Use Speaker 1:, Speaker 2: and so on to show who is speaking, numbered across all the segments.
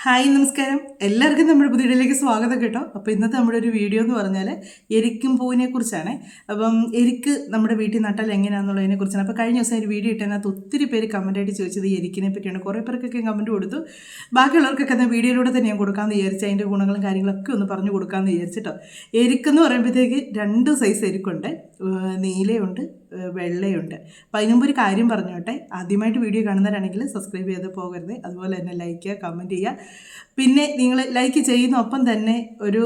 Speaker 1: Hi നമസ്കാരം, എല്ലാവർക്കും നമ്മുടെ പുതിയ വീഡിയോയിലേക്ക് സ്വാഗതം കേട്ടോ. അപ്പോൾ ഇന്നത്തെ നമ്മുടെ ഒരു വീഡിയോ എന്ന് പറഞ്ഞാൽ എരിക്കും പൂവിനെ കുറിച്ചാണ്. അപ്പം എരിക്ക് നമ്മുടെ വീട്ടിൽ നട്ടാൽ എങ്ങനെയാണെന്നുള്ളതിനെ കുറിച്ചാണ്. അപ്പോൾ കഴിഞ്ഞ ദിവസം ഒരു വീഡിയോ ഇട്ടതിനകത്ത് ഒത്തിരി പേര് കമൻറ്റായിട്ട് ചോദിച്ചത് എരിക്കിനെ പറ്റിയാണ്. കുറേ പേർക്കൊക്കെ കമൻറ്റ് കൊടുത്തു. ബാക്കിയുള്ളവർക്കൊക്കെ എന്നാൽ വീഡിയോയിലൂടെ തന്നെ ഞാൻ കൊടുക്കാമെന്ന് വിചാരിച്ചു. അതിൻ്റെ ഗുണങ്ങളും കാര്യങ്ങളൊക്കെ ഒന്ന് പറഞ്ഞു കൊടുക്കാമെന്ന് വിചാരിച്ചിട്ടോ. എരിക്കെന്ന് പറയുമ്പോഴത്തേക്ക് 2 സൈസ് എരിക്കുണ്ട്, നീലയുണ്ട്, വെള്ളയുണ്ട്. അപ്പോൾ അതിനുമുമ്പ് ഒരു കാര്യം പറഞ്ഞോട്ടെ, ആദ്യമായിട്ട് വീഡിയോ കാണുന്നവരാണെങ്കിൽ സബ്സ്ക്രൈബ് ചെയ്ത് പോകരുത്. അതുപോലെ തന്നെ ലൈക്ക് ചെയ്യുക, കമൻറ്റ് ചെയ്യുക. പിന്നെ നിങ്ങൾ ലൈക്ക് ചെയ്യുന്ന ഒപ്പം തന്നെ ഒരു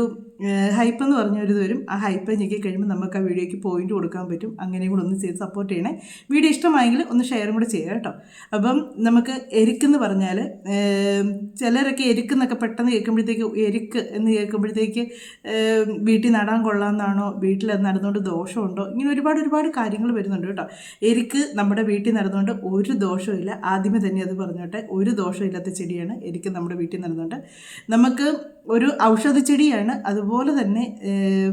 Speaker 1: ഹൈപ്പ് എന്ന് പറഞ്ഞൊരിത് വരും. ആ ഹൈപ്പ് ഞെക്കി കഴിയുമ്പോൾ നമുക്ക് ആ വീഡിയോയ്ക്ക് പോയിന്റ് കൊടുക്കാൻ പറ്റും. അങ്ങനെ കൂടെ ഒന്ന് ചെയ്ത് സപ്പോർട്ട് ചെയ്യണേ. വീഡിയോ ഇഷ്ടമായെങ്കിൽ ഒന്ന് ഷെയറും കൂടെ ചെയ്യുക കേട്ടോ. അപ്പം നമുക്ക് എരിക്കെന്ന് പറഞ്ഞാൽ ചിലരൊക്കെ എരിക്കെന്നൊക്കെ പെട്ടെന്ന് കേൾക്കുമ്പോഴത്തേക്ക് എരിക്ക് എന്ന് കേൾക്കുമ്പോഴത്തേക്ക് വീട്ടിൽ നടാൻ കൊള്ളാമെന്നാണോ, വീട്ടിൽ അത് നടന്നുകൊണ്ട് ദോഷമുണ്ടോ, ഇങ്ങനെ ഒരുപാട് കാര്യങ്ങൾ വരുന്നുണ്ട് കേട്ടോ. എരിക്ക് നമ്മുടെ വീട്ടിൽ നടന്നുകൊണ്ട് ഒരു ദോഷമില്ല. ആദ്യമേ തന്നെ അത് പറഞ്ഞോട്ടെ, ഒരു ദോഷമില്ലാത്ത ചെടിയാണ് എരിക്ക് നമ്മുടെ വീട്ടിൽ നടന്നുകൊണ്ട്. നമുക്ക് ഒരു ഔഷധ ചെടിയാണ്. അതുപോലെ തന്നെ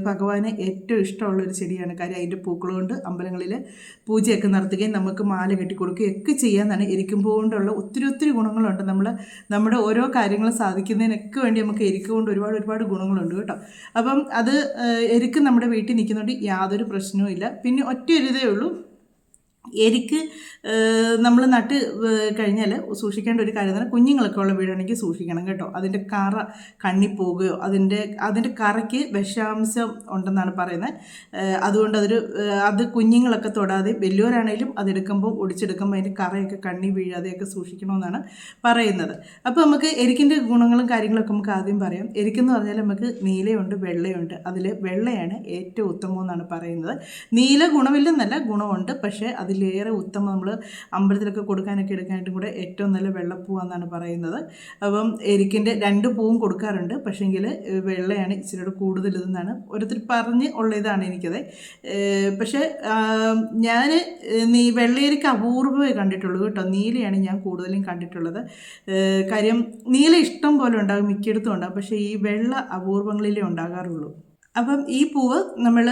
Speaker 1: ഭഗവാന് ഏറ്റവും ഇഷ്ടമുള്ളൊരു ചെടിയാണ്. കാര്യം അതിൻ്റെ പൂക്കൾ കൊണ്ട് അമ്പലങ്ങളിൽ പൂജയൊക്കെ നടത്തുകയും നമുക്ക് മാല കെട്ടിക്കൊടുക്കുകയും ഒക്കെ ചെയ്യാമെന്നാണ്. എരിക്കുമ്പോൾ കൊണ്ടുള്ള ഒത്തിരി ഗുണങ്ങളുണ്ട്. നമ്മുടെ ഓരോ കാര്യങ്ങളും സാധിക്കുന്നതിനൊക്കെ വേണ്ടി നമുക്ക് എരിക്ക് കൊണ്ട് ഒരുപാട് ഗുണങ്ങളുണ്ട് കേട്ടോ. അപ്പം അത് എരിക്ക് നമ്മുടെ വീട്ടിൽ നിൽക്കുന്നതുകൊണ്ട് യാതൊരു പ്രശ്നവും ഇല്ല. പിന്നെ ഒറ്റ ഒരു ഇതേ ഉള്ളൂ, എരിക്ക് നമ്മൾ നട്ട് കഴിഞ്ഞാൽ സൂക്ഷിക്കേണ്ട ഒരു കാര്യം തന്നെ, കുഞ്ഞുങ്ങളൊക്കെ ഉള്ള വീടാണെങ്കിൽ സൂക്ഷിക്കണം കേട്ടോ. അതിൻ്റെ കറ കണ്ണിപ്പോവുകയോ അതിൻ്റെ കറയ്ക്ക് വിഷാംശം ഉണ്ടെന്നാണ് പറയുന്നത്. അതുകൊണ്ട് അത് കുഞ്ഞുങ്ങളൊക്കെ തൊടാതെ വലിയവരാണേലും അതെടുക്കുമ്പോൾ ഒടിച്ചെടുക്കുമ്പോൾ അതിൻ്റെ കറയൊക്കെ കണ്ണി വീഴാതെയൊക്കെ സൂക്ഷിക്കണമെന്നാണ് പറയുന്നത്. അപ്പോൾ നമുക്ക് എരിക്കിൻ്റെ ഗുണങ്ങളും കാര്യങ്ങളൊക്കെ നമുക്ക് ആദ്യം പറയാം. എരിക്കെന്ന് പറഞ്ഞാൽ നമുക്ക് നീലയുണ്ട്, വെള്ളയുണ്ട്. അതിൽ വെള്ളയാണ് ഏറ്റവും ഉത്തമം എന്നാണ് പറയുന്നത്. നീല ഗുണമില്ലെന്നല്ല, ഗുണമുണ്ട്. പക്ഷേ അതിലേറെ ഉത്തമം നമ്മൾ അമ്പലത്തിലൊക്കെ കൊടുക്കാനൊക്കെ എടുക്കാനായിട്ടും കൂടെ ഏറ്റവും നല്ല വെള്ളപ്പൂവാണെന്നാണ് പറയുന്നത്. അപ്പം എരിക്കിൻ്റെ 2 പൂവും കൊടുക്കാറുണ്ട്. പക്ഷേങ്കിൽ വെള്ളയാണ് ഇച്ചിരിയുടെ കൂടുതൽ ഇതെന്നാണ് ഓരോരുത്തർ പറഞ്ഞ് ഉള്ള ഇതാണ് എനിക്കത്. പക്ഷേ ഞാൻ വെള്ളയെരിക്ക് അപൂർവമേ കണ്ടിട്ടുള്ളൂ കേട്ടോ. നീലയാണ് ഞാൻ കൂടുതലും കണ്ടിട്ടുള്ളത്. കാര്യം നീല ഇഷ്ടം പോലെ ഉണ്ടാകും, മിക്കയിടത്തും ഉണ്ടാകും. പക്ഷേ ഈ വെള്ള അപൂർവങ്ങളിലേ ഉണ്ടാകാറുള്ളൂ. അപ്പം ഈ പൂവ് നമ്മൾ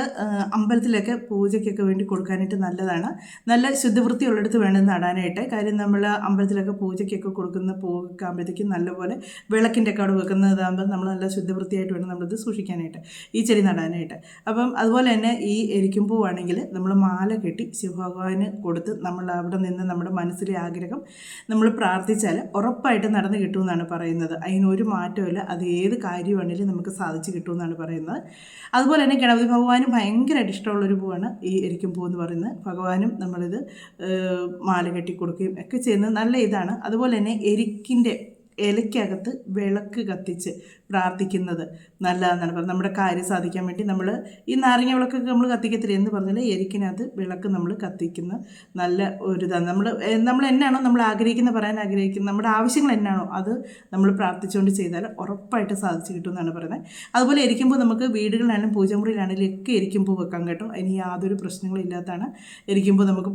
Speaker 1: അമ്പലത്തിലൊക്കെ പൂജയ്ക്കൊക്കെ വേണ്ടി കൊടുക്കാനായിട്ട് നല്ലതാണ്. നല്ല ശുദ്ധവൃത്തിയുള്ളിടത്ത് വേണം നടാനായിട്ട്. കാര്യം നമ്മൾ അമ്പലത്തിലൊക്കെ പൂജയ്ക്കൊക്കെ കൊടുക്കുന്ന പൂവൊക്കെ ആകുമ്പോഴത്തേക്കും നല്ലപോലെ വിളക്കിൻ്റെ ഒക്കെ അവിടെ വെക്കുന്നതാകുമ്പോൾ നമ്മൾ നല്ല ശുദ്ധവൃത്തിയായിട്ട് വേണം നമ്മളിത് സൂക്ഷിക്കാനായിട്ട്, ഈ ചെടി നടാനായിട്ട്. അപ്പം അതുപോലെ തന്നെ ഈ എരിക്കും പൂവാണെങ്കിൽ നമ്മൾ മാല കെട്ടി ശിവഭഗവാന് കൊടുത്ത് നമ്മൾ അവിടെ നിന്ന് നമ്മുടെ മനസ്സിലെ ആഗ്രഹം നമ്മൾ പ്രാർത്ഥിച്ചാൽ ഉറപ്പായിട്ട് നടന്ന് കിട്ടുമെന്നാണ് പറയുന്നത്. അതിനൊരു മാറ്റമില്ല. അത് ഏത് കാര്യമാണെങ്കിലും നമുക്ക് സാധിച്ച് കിട്ടുമെന്നാണ് പറയുന്നത്. അതുപോലെ തന്നെ ഗണപതി ഭഗവാനും ഭയങ്കരമായിട്ട് ഇഷ്ടമുള്ളൊരു പൂവാണ് ഈ എരിക്കും പൂ എന്ന് പറയുന്നത്. ഭഗവാനും നമ്മളിത് മാല കെട്ടി കൊടുക്കുകയും ഒക്കെ ചെയ്യുന്നത് നല്ല ഇതാണ്. അതുപോലെ തന്നെ എരിക്കിൻ്റെ ഇലയ്ക്കകത്ത് വിളക്ക് കത്തിച്ച് പ്രാർത്ഥിക്കുന്നത് നല്ലതെന്നാണ് പറയുന്നത്. നമ്മുടെ കാര്യം സാധിക്കാൻ വേണ്ടി നമ്മൾ ഈ നാരങ്ങ വിളക്കൊക്കെ നമ്മൾ കത്തിക്കത്തില്ല എന്ന് പറഞ്ഞാൽ എരിക്കിനകത്ത് വിളക്ക് നമ്മൾ കത്തിക്കുന്ന നല്ല ഒരു ഇതാണ്. നമ്മൾ എന്നാണോ നമ്മൾ പറയാൻ ആഗ്രഹിക്കുന്നത്, നമ്മുടെ ആവശ്യങ്ങൾ എന്നാണോ അത് നമ്മൾ പ്രാർത്ഥിച്ചുകൊണ്ട് ചെയ്താൽ ഉറപ്പായിട്ട് സാധിച്ചു കിട്ടുമെന്നാണ് പറയുന്നത്. അതുപോലെ എരിക്കുമ്പോൾ നമുക്ക് വീടുകളിലാണെങ്കിലും പൂജമുറിയിലാണെങ്കിലും ഒക്കെ എരിക്കുമ്പോൾ വെക്കാം കേട്ടോ. അതിന് യാതൊരു പ്രശ്നങ്ങളും ഇല്ലാത്തതാണ്. എരിക്കുമ്പോൾ നമുക്ക്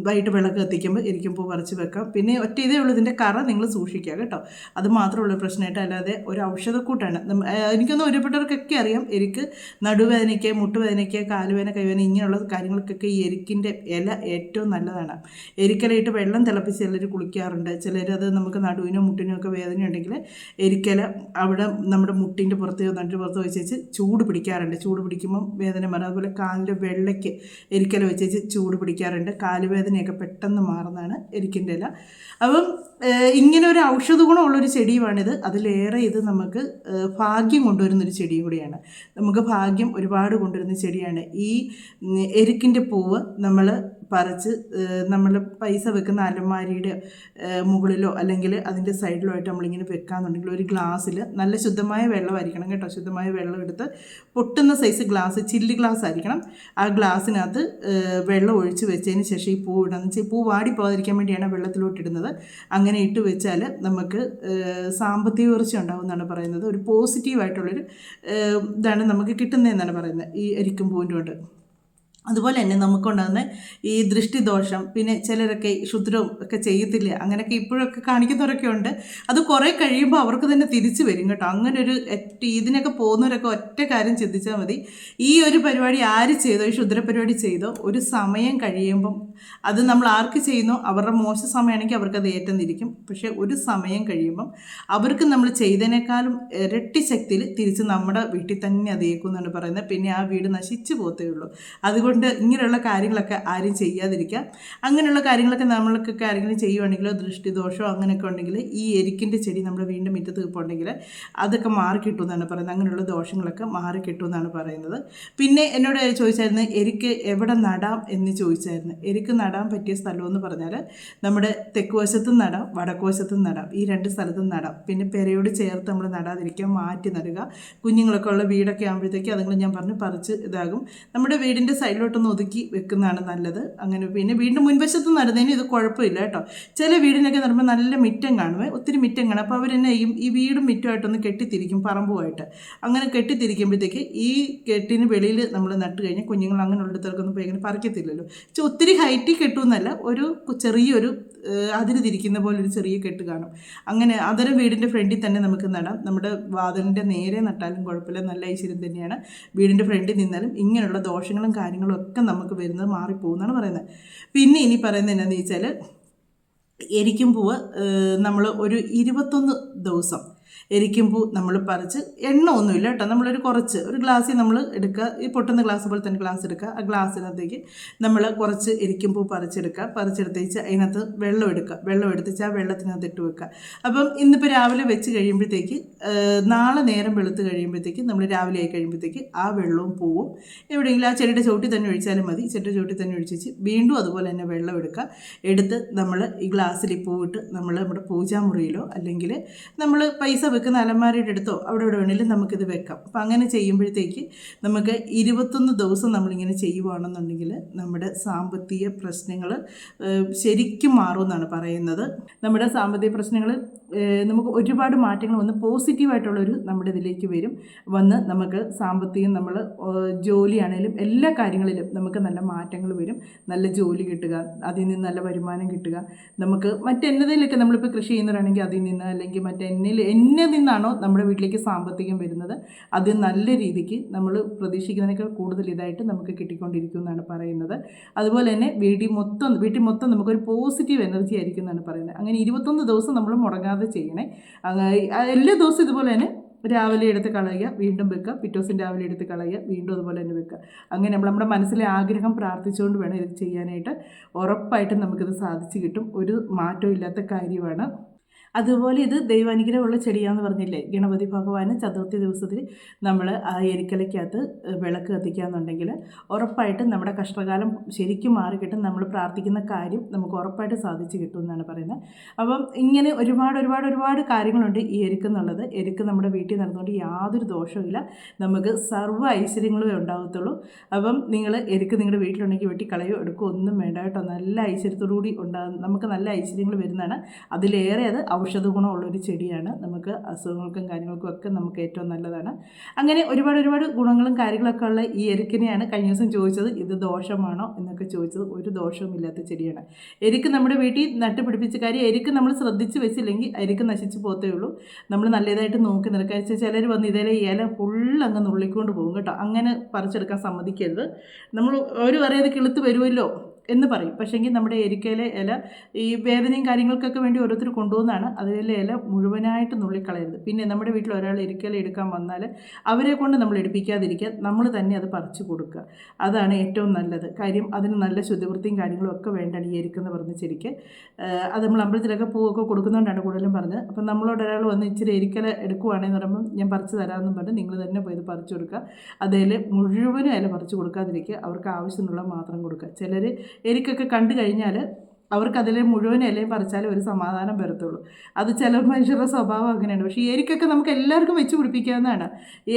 Speaker 1: വൈകിട്ട് വിളക്ക് കത്തിക്കുമ്പോൾ എരിക്കുമ്പോൾ പറിച്ച് വെക്കാം. പിന്നെ ഒറ്റ ഇതേ ഉള്ളൂ, ഇതിൻ്റെ കറ നിങ്ങൾ സൂക്ഷിക്കുക കേട്ടോ. അത് മാത്രമുള്ള പ്രശ്നമായിട്ട്, അല്ലാതെ ഒരു ഔഷധക്കൂട്ടാണ്. എനിക്കൊന്നും ഒരുപ്പെട്ടവർക്കൊക്കെ അറിയാം, എരിക്ക് നടുവേദനയ്ക്ക്, മുട്ടുവേദനയ്ക്ക്, കാലുവേദന, കൈവേദന ഇങ്ങനെയുള്ള കാര്യങ്ങൾക്കൊക്കെ ഈ എരിക്കിൻ്റെ ഇല ഏറ്റവും നല്ലതാണ്. എരിക്കലയിട്ട് വെള്ളം തിളപ്പിച്ച് ചിലർ കുളിക്കാറുണ്ട്. ചിലരത് നമുക്ക് നടുവിനോ മുട്ടിനോ ഒക്കെ വേദന ഉണ്ടെങ്കിൽ എരിക്കല അവിടെ നമ്മുടെ മുട്ടിൻ്റെ പുറത്ത് വെച്ച് ചൂട് പിടിക്കാറുണ്ട്. ചൂട് പിടിക്കുമ്പം വേദന മാറും. അതുപോലെ കാലിൻ്റെ വെള്ളയ്ക്ക് എരിക്കല വെച്ച് ചൂട് പിടിക്കാറുണ്ട്. കാലുവേദനയൊക്കെ പെട്ടെന്ന് മാറുന്നതാണ് എരിക്കിൻ്റെ ഇല. അപ്പം ഇങ്ങനെ ഒരു ഔഷധ ഗുണമുള്ളൊരു ചെടിയുമാണിത്. അതിലേറെ ഇത് നമുക്ക് ഭാഗ്യം കൊണ്ടുവരുന്നൊരു ചെടിയും കൂടിയാണ്. നമുക്ക് ഭാഗ്യം ഒരുപാട് കൊണ്ടുവരുന്ന ചെടിയാണ് ഈ എരിക്കിൻ്റെ പൂവ്. നമ്മൾ പറിച്ച് നമ്മൾ പൈസ വെക്കുന്ന അലമാരിയുടെ മുകളിലോ അല്ലെങ്കിൽ അതിൻ്റെ സൈഡിലോ ആയിട്ട് നമ്മളിങ്ങനെ വെക്കാമെന്നുണ്ടെങ്കിൽ ഒരു ഗ്ലാസ്സിൽ നല്ല ശുദ്ധമായ വെള്ളമായിരിക്കണം കേട്ടോ. ശുദ്ധമായ വെള്ളം എടുത്ത് പൊട്ടുന്ന സൈസ് ഗ്ലാസ്, ചില്ല് ഗ്ലാസ് ആയിരിക്കണം. ആ ഗ്ലാസ്സിനകത്ത് വെള്ളം ഒഴിച്ച് വെച്ചതിന് ശേഷം ഈ പൂ ഇടുന്നത് വെച്ചാൽ പൂ വാടിപ്പോകാതിരിക്കാൻ വേണ്ടിയാണ് വെള്ളത്തിലോട്ട് ഇടുന്നത്. അങ്ങനെ ഇട്ട് വെച്ചാൽ നമുക്ക് സാമ്പത്തിക ഉയർച്ച ഉണ്ടാകുമെന്നാണ് പറയുന്നത്. ഒരു പോസിറ്റീവായിട്ടുള്ളൊരു ഇതാണ് നമുക്ക് കിട്ടുന്നതെന്നാണ് പറയുന്നത് ഈ എരിക്കും പൂവിൻ്റെ കൊണ്ട്. അതുപോലെ തന്നെ നമുക്കുണ്ടാകുന്ന ഈ ദൃഷ്ടിദോഷം, പിന്നെ ചിലരൊക്കെ ക്ഷുദ്രവും ഒക്കെ ചെയ്യത്തില്ല, അങ്ങനെയൊക്കെ ഇപ്പോഴൊക്കെ കാണിക്കുന്നവരൊക്കെ ഉണ്ട്. അത് കുറേ കഴിയുമ്പോൾ അവർക്ക് തന്നെ തിരിച്ചു വരും കേട്ടോ. അങ്ങനെ ഒരു ഇതിനൊക്കെ പോകുന്നവരൊക്കെ ഒറ്റ കാര്യം ചിന്തിച്ചാൽ മതി. ഈ ഒരു പരിപാടി ആര് ചെയ്തോ, ഈ ക്ഷുദ്ര പരിപാടി ചെയ്തോ, ഒരു സമയം കഴിയുമ്പം അത് നമ്മൾ ആർക്ക് ചെയ്യുന്നോ അവരുടെ മോശ സമയമാണെങ്കിൽ അവർക്കത് ഏറ്റെന്നിരിക്കും. പക്ഷേ ഒരു സമയം കഴിയുമ്പം അവർക്ക് നമ്മൾ ചെയ്തതിനേക്കാളും ഇരട്ടി ശക്തിയിൽ തിരിച്ച് നമ്മുടെ വീട്ടിൽ തന്നെ അത് ഏക്കും എന്നാണ് പറയുന്നത്. പിന്നെ ആ വീട് നശിച്ചു പോകത്തേ ഉള്ളൂ. അതുകൊണ്ട് ഇങ്ങനെയുള്ള കാര്യങ്ങളൊക്കെ ആരും ചെയ്യാതിരിക്കുക. അങ്ങനെയുള്ള കാര്യങ്ങളൊക്കെ നമ്മൾക്കൊക്കെ ആരെങ്കിലും ചെയ്യുവാണെങ്കിലോ ദൃഷ്ടിദോഷമോ അങ്ങനെയൊക്കെ ഉണ്ടെങ്കിൽ ഈ എരിക്കിൻ്റെ ചെടി നമ്മുടെ വീണ്ടും മുറ്റത്ത് നിൽപ്പുണ്ടെങ്കിൽ അതൊക്കെ മാറിക്കിട്ടുമെന്നാണ് പറയുന്നത്. അങ്ങനെയുള്ള ദോഷങ്ങളൊക്കെ മാറിക്കിട്ടുമെന്നാണ് പറയുന്നത്. പിന്നെ എന്നോട് ചോദിച്ചായിരുന്നു എരിക്ക് എവിടെ നടാം എന്ന് ചോദിച്ചായിരുന്നു. എരിക്ക് നടാൻ പറ്റിയ സ്ഥലമെന്ന് പറഞ്ഞാൽ നമ്മുടെ തെക്ക് വശത്തും നടാം, വടക്ക് വശത്തും നടാം, ഈ രണ്ട് സ്ഥലത്തും നടാം. പിന്നെ പെരയോട് ചേർത്ത് നമ്മൾ നടാതിരിക്കുക, മാറ്റി നടുക. കുഞ്ഞുങ്ങളൊക്കെ ഉള്ള വീടൊക്കെ ആകുമ്പോഴത്തേക്ക് അതുങ്ങൾ ഞാൻ പറഞ്ഞ് പറിച്ച് ഇതാകും. നമ്മുടെ വീടിൻ്റെ സൈഡിലോട്ടൊന്ന് ഒതുക്കി വെക്കുന്നതാണ് നല്ലത്. അങ്ങനെ പിന്നെ വീടിൻ്റെ മുൻവശത്ത് നടുന്നതിന് ഇത് കുഴപ്പമില്ല കേട്ടോ. ചില വീടിനൊക്കെ നടുമ്പോൾ നല്ല മിറ്റം കാണുമേ, ഒത്തിരി മിറ്റം കാണും. അപ്പോൾ അവരെന്നെ ഈ വീടും മിറ്റമായിട്ടൊന്ന് കെട്ടിത്തിരിക്കും, പറമ്പുമായിട്ട്. അങ്ങനെ കെട്ടിത്തിരിക്കുമ്പോഴത്തേക്ക് ഈ കെട്ടിന് വെളിയിൽ നമ്മൾ നട്ട് കഴിഞ്ഞാൽ കുഞ്ഞുങ്ങൾ അങ്ങനെയുള്ളിടത്തേക്കൊന്നും പോയി ഇങ്ങനെ പറിക്കത്തില്ലല്ലോ. ഒത്തിരി ഹൈറ്റിൽ കെട്ടുമെന്നല്ല, ഒരു ചെറിയൊരു അതിര് തിരിക്കുന്ന പോലെ ഒരു ചെറിയ കെട്ട് കാണും. അങ്ങനെ അതൊരു വീടിൻ്റെ ഫ്രണ്ടിൽ തന്നെ നമുക്ക് നടാം. നമ്മുടെ വാതിലിൻ്റെ നേരെ നട്ടാലും കുഴപ്പമില്ല, നല്ല ഐശ്വര്യം തന്നെയാണ്. വീടിൻ്റെ ഫ്രണ്ടിൽ നിന്നാലും ഇങ്ങനെയുള്ള ദോഷങ്ങളും കാര്യങ്ങളും ഒക്കെ നമുക്ക് വരുന്നത് മാറിപ്പോകുമെന്നാണ് പറയുന്നത്. പിന്നെ ഇനി പറയുന്നത് എന്താണെന്ന് ചോദിച്ചാൽ എരിക്കും പൂവ് നമ്മൾ ഒരു 21 ദിവസം എരിക്കും പൂ നമ്മൾ പറിച്ച്, എണ്ണ ഒന്നുമില്ല കേട്ടോ, നമ്മളൊരു കുറച്ച് ഒരു ഗ്ലാസ്സിൽ നമ്മൾ എടുക്കുക, ഈ പൊട്ടുന്ന ഗ്ലാസ് പോലെ തന്നെ ഗ്ലാസ് എടുക്കുക. ആ ഗ്ലാസ്സിനകത്തേക്ക് നമ്മൾ കുറച്ച് എരിക്കും പൂ പറിച്ചെടുക്കുക. പറിച്ചെടുത്തേച്ച് അതിനകത്ത് വെള്ളം എടുക്കുക. വെള്ളം എടുത്തിച്ച് ആ വെള്ളത്തിനകത്ത് ഇട്ട് വെക്കുക. അപ്പം ഇന്നിപ്പോൾ രാവിലെ വെച്ച് കഴിയുമ്പോഴത്തേക്ക് നാളെ നേരം വെളുത്ത് കഴിയുമ്പോഴത്തേക്ക് നമ്മൾ രാവിലെ ആയി കഴിയുമ്പോഴത്തേക്ക് ആ വെള്ളവും പൂവും എവിടെയെങ്കിലും ആ ചെടിയുടെ ചുവട്ടിൽ തന്നെ ഒഴിച്ചാലും മതി. ചെടിയുടെ ചുവട്ടിൽ തന്നെ ഒഴിച്ച് വീണ്ടും അതുപോലെ തന്നെ വെള്ളം എടുക്കുക. എടുത്ത് നമ്മൾ ഈ ഗ്ലാസ്സിൽ പൂവിട്ട് നമ്മൾ നമ്മുടെ പൂജാമുറിയിലോ അല്ലെങ്കിൽ നമ്മൾ പൈസ വെക്കുന്ന അലമാരയുടെ അടുത്തോ അവിടെ വേണമെങ്കിലും നമുക്കിത് വെക്കാം. അപ്പം അങ്ങനെ ചെയ്യുമ്പോഴത്തേക്ക് നമുക്ക് 21 ദിവസം നമ്മളിങ്ങനെ ചെയ്യുവാണെന്നുണ്ടെങ്കിൽ നമ്മുടെ സാമ്പത്തിക പ്രശ്നങ്ങൾ ശരിക്കും മാറുമെന്നാണ് പറയുന്നത്. നമ്മുടെ സാമ്പത്തിക പ്രശ്നങ്ങൾ നമുക്ക് ഒരുപാട് മാറ്റങ്ങൾ വന്ന് പോസിറ്റീവായിട്ടുള്ളൊരു നമ്മുടെ ഇതിലേക്ക് വരും. വന്ന് നമുക്ക് സാമ്പത്തികം, നമ്മൾ ജോലിയാണേലും എല്ലാ കാര്യങ്ങളിലും നമുക്ക് നല്ല മാറ്റങ്ങൾ വരും. നല്ല ജോലി കിട്ടുക, അതിൽ നിന്ന് നല്ല വരുമാനം കിട്ടുക. നമുക്ക് മറ്റെന്നതിലൊക്കെ നമ്മളിപ്പോൾ കൃഷി ചെയ്യുന്നവരാണെങ്കിൽ അതിൽ നിന്ന്, അല്ലെങ്കിൽ എന്നെ നിന്നാണോ നമ്മുടെ വീട്ടിലേക്ക് സാമ്പത്തികം വരുന്നത് അത് നല്ല രീതിക്ക് നമ്മൾ പ്രതീക്ഷിക്കുന്നതിനേക്കാൾ കൂടുതൽ ഇതായിട്ട് നമുക്ക് കിട്ടിക്കൊണ്ടിരിക്കും എന്നാണ് പറയുന്നത്. അതുപോലെ തന്നെ വീട്ടിൽ മൊത്തം നമുക്കൊരു പോസിറ്റീവ് എനർജി ആയിരിക്കും എന്നാണ് പറയുന്നത്. അങ്ങനെ 21 ദിവസം നമ്മൾ മുടങ്ങാതെ ചെയ്യണേ. എല്ലാ ദിവസവും ഇതുപോലെ തന്നെ രാവിലെ എടുത്ത് കളയുക, വീണ്ടും വെക്കുക, പിറ്റേ ദിവസം രാവിലെ എടുത്ത് കളയുക, വീണ്ടും അതുപോലെ തന്നെ വെക്കുക. അങ്ങനെ നമ്മുടെ മനസ്സിലെ ആഗ്രഹം പ്രാർത്ഥിച്ചുകൊണ്ട് വേണം ഇത് ചെയ്യാനായിട്ട്. ഉറപ്പായിട്ടും നമുക്കിത് സാധിച്ചു കിട്ടും. ഒരു മാറ്റവും ഇല്ലാത്ത കാര്യമാണ്. അതുപോലെ ഇത് ദൈവാനുഗ്രഹമുള്ള ചെടിയാണെന്ന് പറഞ്ഞില്ലേ, ഗണപതി ഭഗവാന് ചതുർത്ഥി ദിവസത്തിൽ നമ്മൾ ആ എരിക്കലയ്ക്കകത്ത് വിളക്ക് കത്തിക്കുകയെന്നുണ്ടെങ്കിൽ ഉറപ്പായിട്ടും നമ്മുടെ കഷ്ടകാലം ശരിക്കും മാറിക്കിട്ടും. നമ്മൾ പ്രാർത്ഥിക്കുന്ന കാര്യം നമുക്ക് ഉറപ്പായിട്ട് സാധിച്ചു കിട്ടും എന്നാണ് പറയുന്നത്. അപ്പം ഇങ്ങനെ ഒരുപാട് കാര്യങ്ങളുണ്ട് ഈ എരിക്കെന്നുള്ളത്. എരിക്ക് നമ്മുടെ വീട്ടിൽ നടന്നുകൊണ്ട് യാതൊരു ദോഷവുമില്ല, നമുക്ക് സർവ്വ ഐശ്വര്യങ്ങളും ഉണ്ടാകത്തുള്ളൂ. അപ്പം നിങ്ങൾ എരിക്ക് നിങ്ങളുടെ വീട്ടിലുണ്ടെങ്കിൽ വെട്ടിക്കളയോ എടുക്കുകയോ ഒന്നും വേണ്ട കേട്ടോ. നല്ല ഐശ്വര്യത്തോടുകൂടി നമുക്ക് നല്ല ഐശ്വര്യങ്ങൾ വരുന്നതാണ്. അതിലേറെ അത് ഔഷധ ഗുണമുള്ളൊരു ചെടിയാണ്. നമുക്ക് അസുഖങ്ങൾക്കും കാര്യങ്ങൾക്കും ഒക്കെ നമുക്ക് ഏറ്റവും നല്ലതാണ്. അങ്ങനെ ഒരുപാട് ഗുണങ്ങളും കാര്യങ്ങളൊക്കെ ഉള്ള ഈ എരിക്കിനെയാണ് കഴിഞ്ഞ ദിവസം ചോദിച്ചത്, ഇത് ദോഷമാണോ എന്നൊക്കെ ചോദിച്ചത്. ഒരു ദോഷവുമില്ലാത്ത ചെടിയാണ് എരിക്ക്. നമ്മുടെ വീട്ടിൽ നട്ടുപിടിപ്പിച്ച കാര്യം, എരിക്ക് നമ്മൾ ശ്രദ്ധിച്ച് വെച്ചില്ലെങ്കിൽ എരിക്ക് നശിച്ചു പോകത്തേ ഉള്ളൂ. നമ്മൾ നല്ലതായിട്ട് നോക്കി നിൽക്കുക. ചിലർ വന്ന് ഇല ഫുള്ളങ്ങ് നുള്ളിക്കൊണ്ട് പോകും കേട്ടോ. അങ്ങനെ പറിച്ചെടുക്കാൻ സമ്മതിക്കരുത്. നമ്മൾ ഒരു അറിയാതെ കിളുത്ത് വരുമല്ലോ എന്ന് പറയും. പക്ഷേങ്കിൽ നമ്മുടെ എരിക്കയിലെ ഇല ഈ വേദനയും കാര്യങ്ങൾക്കൊക്കെ വേണ്ടി ഓരോരുത്തർ കൊണ്ടുപോകുന്നതാണ്. അതിലെ ഇല മുഴുവനായിട്ട് നുള്ളിക്കളയരുത്. പിന്നെ നമ്മുടെ വീട്ടിൽ ഒരാൾ എരിക്കയില എടുക്കാൻ വന്നാൽ അവരെ കൊണ്ട് നമ്മൾ എടുപ്പിക്കാതിരിക്കുക, നമ്മൾ തന്നെ അത് പറിച്ചു കൊടുക്കുക. അതാണ് ഏറ്റവും നല്ലത് കാര്യം. അതിന് നല്ല ശുദ്ധിവൃത്തിയും കാര്യങ്ങളും ഒക്കെ വേണ്ടാണ് ഈ എരിക്കെന്ന് പറഞ്ഞ ചെടിക്ക്. അത് നമ്മൾ അമ്പലത്തിലൊക്കെ പൂവൊക്കെ കൊടുക്കുന്നതുകൊണ്ടാണ് കൂടുതലും പറഞ്ഞത്. അപ്പം നമ്മളോട് ഒരാൾ വന്ന് ഇച്ചിരി എരിക്കല എടുക്കുവാണെന്ന് പറയുമ്പോൾ ഞാൻ പറിച്ച് തരാമെന്നും പറഞ്ഞ് നിങ്ങൾ തന്നെ പോയി ഇത് പറിച്ചു കൊടുക്കുക. അതിൽ മുഴുവനും ഇല പറിച്ചു കൊടുക്കാതിരിക്കുക, അവർക്ക് ആവശ്യമുള്ള മാത്രം കൊടുക്കുക. ചിലർ എരിക്കൊക്കെ കണ്ടു കഴിഞ്ഞാൽ അവർക്കതിലെ മുഴുവൻ ഇലയും പറിച്ചാലും ഒരു സമാധാനം വരത്തുള്ളൂ. അത് ചില മനുഷ്യരുടെ സ്വഭാവം അങ്ങനെയാണ്. പക്ഷേ ഈ എരിക്കൊക്കെ നമുക്ക് എല്ലാവർക്കും വെച്ച് പിടിപ്പിക്കാവുന്നതാണ്.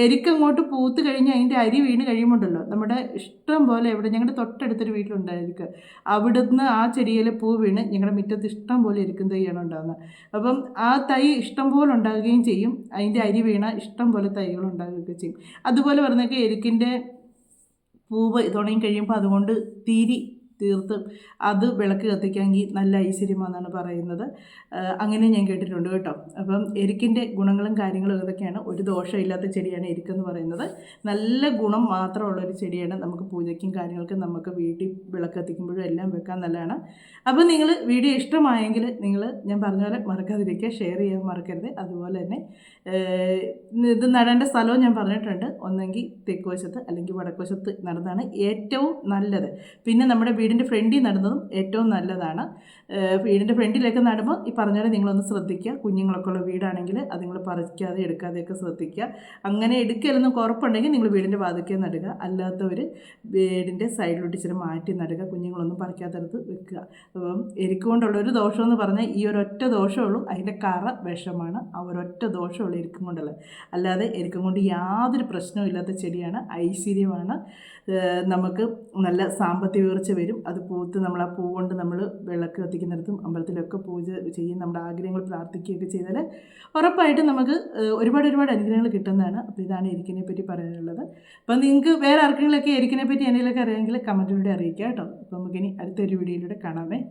Speaker 1: എരിക്ക് അങ്ങോട്ട് പൂത്ത് കഴിഞ്ഞ് അതിൻ്റെ അരി വീണ് കഴിയുമ്പോണ്ടല്ലോ നമ്മുടെ ഇഷ്ടം പോലെ, ഇവിടെ ഞങ്ങളുടെ തൊട്ടടുത്തൊരു വീട്ടിലുണ്ടായിരിക്കുക, അവിടുന്ന് ആ ചെടിയിലെ പൂ വീണ് ഞങ്ങളുടെ മുറ്റത്ത് ഇഷ്ടം പോലെ എരിക്കും തൈയാണ് ഉണ്ടാകുന്നത്. അപ്പം ആ തൈ ഇഷ്ടം പോലെ ഉണ്ടാകുകയും ചെയ്യും, അതിൻ്റെ അരി വീണ ഇഷ്ടം പോലെ തൈകൾ ഉണ്ടാകുകയൊക്കെ ചെയ്യും. അതുപോലെ പറഞ്ഞൊക്കെ എരിക്കിൻ്റെ പൂവ് തുണയും കഴിയുമ്പോൾ അതുകൊണ്ട് തീർത്ത് അത് വിളക്ക് കത്തിക്കാമെങ്കിൽ നല്ല ഐശ്വര്യമാണെന്നാണ് പറയുന്നത്. അങ്ങനെ ഞാൻ കേട്ടിട്ടുണ്ട് കേട്ടോ. അപ്പം എരിക്കിൻ്റെ ഗുണങ്ങളും കാര്യങ്ങളും ഇതൊക്കെയാണ്. ഒരു ദോഷമില്ലാത്ത ചെടിയാണ് എരിക്കെന്ന് പറയുന്നത്. നല്ല ഗുണം മാത്രമുള്ളൊരു ചെടിയാണ്. നമുക്ക് പൂജയ്ക്കും കാര്യങ്ങൾക്കും നമുക്ക് വീട്ടിൽ വിളക്ക് കത്തിക്കുമ്പോഴും എല്ലാം വെക്കാൻ നല്ലതാണ്. അപ്പോൾ നിങ്ങൾ വീഡിയോ ഇഷ്ടമായെങ്കിൽ നിങ്ങൾ ഞാൻ പറഞ്ഞ പോലെ മറക്കാതിരിക്കുക, ഷെയർ ചെയ്യാൻ മറക്കരുത്. അതുപോലെ തന്നെ ഇത് നടേണ്ട സ്ഥലവും ഞാൻ പറഞ്ഞിട്ടുണ്ട്. ഒന്നെങ്കിൽ തെക്ക് വശത്ത് അല്ലെങ്കിൽ വടക്ക് വശത്ത് നടന്നതാണ് ഏറ്റവും നല്ലത്. പിന്നെ നമ്മുടെ വീടിൻ്റെ ഫ്രണ്ടിൽ നടുന്നതും ഏറ്റവും നല്ലതാണ്. വീടിൻ്റെ ഫ്രണ്ടിലേക്ക് നടുമ്പോൾ ഈ പറഞ്ഞാൽ നിങ്ങളൊന്ന് ശ്രദ്ധിക്കുക. കുഞ്ഞുങ്ങളൊക്കെ ഉള്ള വീടാണെങ്കിൽ അത് നിങ്ങൾ പറിക്കാതെ എടുക്കാതെയൊക്കെ ശ്രദ്ധിക്കുക. അങ്ങനെ എടുക്കലെന്ന് ഉറപ്പുണ്ടെങ്കിൽ നിങ്ങൾ വീടിൻ്റെ വാതിൽക്കേ നടുക. അല്ലാത്തവർ വീടിൻ്റെ സൈഡിലോട്ട് ഇച്ചിരി മാറ്റി നടുക. കുഞ്ഞുങ്ങളൊന്നും പറിക്കാത്തടുത്ത് വെക്കുക. അപ്പം എരിക്കുകൊണ്ടുള്ളൊരു ദോഷമെന്ന് പറഞ്ഞാൽ ഈ ഒരൊറ്റ ദോഷമുള്ളൂ. അതിൻ്റെ കറ വിഷമാണ്. ആ ഒരൊറ്റ ദോഷമുള്ളൂ എരിക്കും കൊണ്ടുള്ളത്. അല്ലാതെ എരിക്കും കൊണ്ട് യാതൊരു പ്രശ്നവും ഇല്ലാത്ത ചെടിയാണ്. ഐശ്വര്യമാണ്. നമുക്ക് നല്ല സാമ്പത്തിക ഉയർച്ച വരും. അത് പൂത്ത് നമ്മൾ ആ പൂ കൊണ്ട് നമ്മൾ വിളക്ക് കത്തിക്കുന്നിടത്തും അമ്പലത്തിലൊക്കെ പൂജ ചെയ്യും. നമ്മുടെ ആഗ്രഹങ്ങൾ പ്രാർത്ഥിക്കുകയൊക്കെ ചെയ്താൽ ഉറപ്പായിട്ടും നമുക്ക് ഒരുപാട് അനുഗ്രഹങ്ങൾ കിട്ടുന്നതാണ്. അപ്പോൾ ഇതാണ് എരിക്കിനെ പറ്റി പറയാനുള്ളത്. അപ്പോൾ നിങ്ങൾക്ക് വേറെ ആർക്കെങ്കിലുമൊക്കെ എരിക്കിനെ പറ്റി എന്തെങ്കിലുമൊക്കെ അറിയാമെങ്കിൽ കമൻറ്റിലൂടെ അറിയിക്കുക കേട്ടോ. അപ്പോൾ നമുക്കിനി അടുത്തൊരു വീഡിയോയിലൂടെ കാണാമേ.